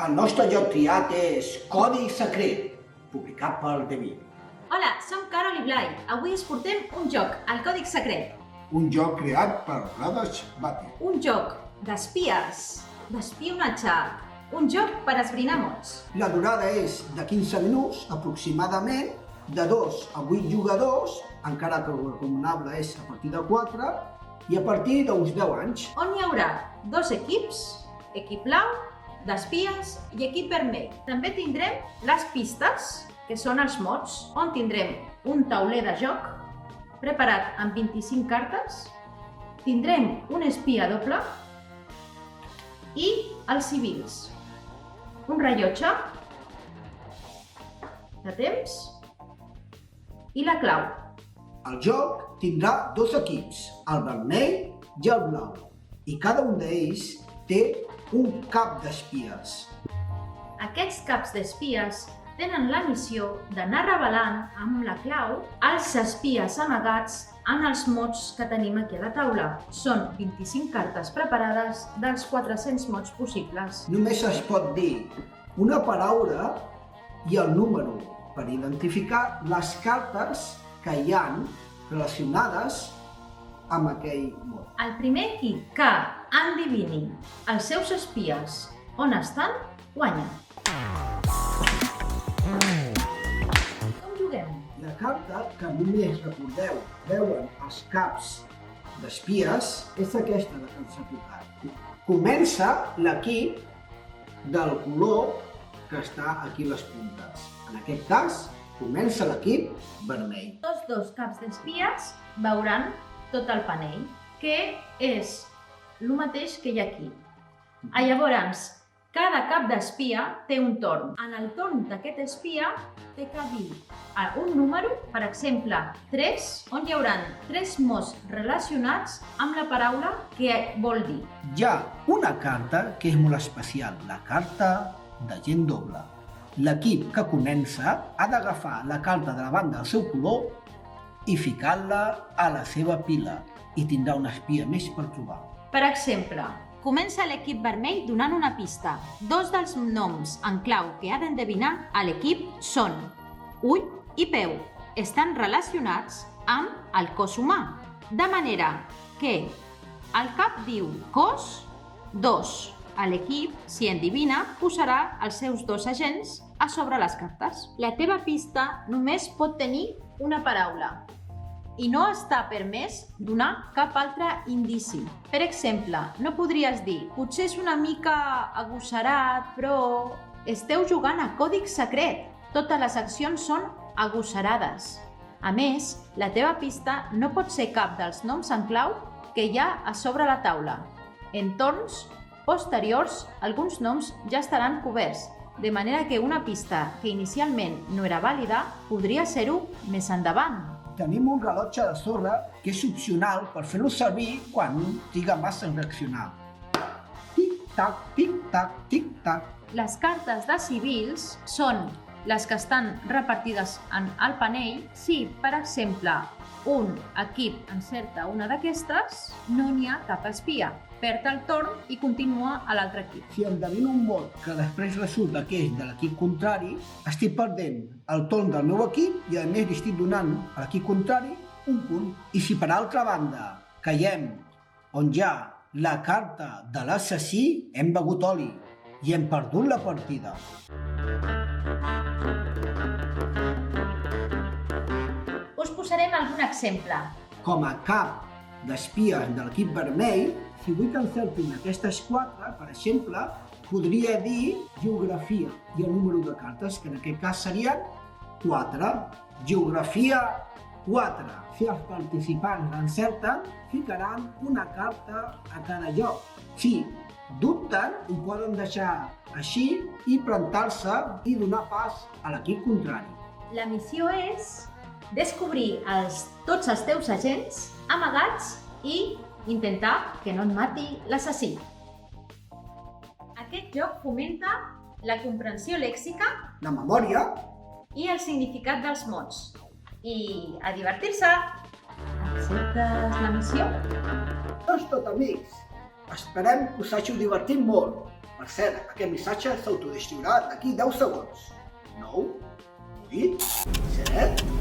El nostre joc triat és Codi Secret, publicat per Devin. Hola, som Carol i Blai. Avui us portem un joc, el Còdic Secret. Un joc creat per Brothers Batty. Un joc d'espies, d'espionatge, un joc per esbrinar mots. La durada és de 15 minuts, aproximadament, de 2 a 8 jugadors, encara que el recomanable és a partir de 4, i a partir d'uns 10 anys. On hi haurà 2 equips, equip blau, d'espies i equip vermell. També tindrem les pistes, que són els mots, on tindrem un tauler de joc preparat amb 25 cartes, tindrem un espia doble i els civils, un rellotge de temps i la clau. El joc tindrà 2 equips, el vermell i el blau, i cada un d'ells té un cap d'espies. Aquests caps d'espies tenen la missió d'anar revelant amb la clau els espies amagats en els mots que tenim aquí a la taula. Són 25 cartes preparades dels 400 mots possibles. Només es pot dir una paraula i el número per identificar les cartes que hi ha relacionades amb aquell mot. El primer equip que endevini els seus espies on estan, guanya. Com juguem? La carta que només recordeu veuen els caps d'espies és aquesta de que ens ha tocat. Comença l'equip del color que està aquí a les puntes. En aquest cas, comença l'equip vermell. Tots 2 caps d'espies veuran tot el panell, que és el mateix que hi ha aquí. Llavors, cada cap d'espia té un torn. En el torn d'aquest espia té que dir un número, per exemple, 3, on hi haurà 3 mots relacionats amb la paraula que vol dir. Hi ha una carta que és molt especial, la carta de gent doble. L'equip que comença ha d'agafar la carta de la banda del seu color i ficar-la a la seva pila i tindrà un espia més per trobar. Per exemple, comença l'equip vermell donant una pista. 2 dels noms en clau que ha d'endevinar a l'equip són ull i peu. Estan relacionats amb el cos humà, de manera que el cap diu cos, 2. L'equip, si endevina, posarà els seus 2 agents a sobre les cartes. La teva pista només pot tenir una paraula i no està permès donar cap altre indici. Per exemple, no podries dir potser és una mica agosserat, però esteu jugant a Còdic Secret. Totes les accions són agosserades. A més, la teva pista no pot ser cap dels noms en clau que hi ha a sobre la taula. En torns posteriors, alguns noms ja estaran coberts, de manera que una pista que inicialment no era vàlida podria ser-ho més endavant. Tenim un rellotge de sorra que és opcional per fer-lo servir quan triga massa en reaccionar. Tic-tac, tic-tac, tic-tac. Les cartes de civils són les que estan repartides en el panell. Si, per exemple, un equip encerta una d'aquestes, no n'hi ha cap espia. Perd el torn i continua a l'altre equip. Si endevino un mot que després resulta que és de l'equip contrari, estic perdent el torn del meu equip i a més li estic donant a l'equip contrari un punt. I si per altra banda caiem on hi ha la carta de l'assassí, hem begut oli i hem perdut la partida. Us posarem algun exemple. Com a cap d'espies de l'equip vermell, si vull que encertin aquestes 4, per exemple, podria dir geografia i el número de cartes, que en aquest cas serien 4. Geografia 4. Si els participants encerten, ficaran una carta a cada lloc. Si dubten, ho poden deixar així i plantar-se i donar pas a l'equip contrari. La missió és descobrir tots els teus agents amagats i intentar que no et mati l'assassí. Aquest joc fomenta la comprensió lèxica, La memòria i el significat dels mots. I a divertir-se! Acceptes la missió? Doncs tot, amics. Esperem que us hàgiu divertit molt. Per cert, aquest missatge s'autodestruirà d'aquí 10 segons. 9, 8, 7...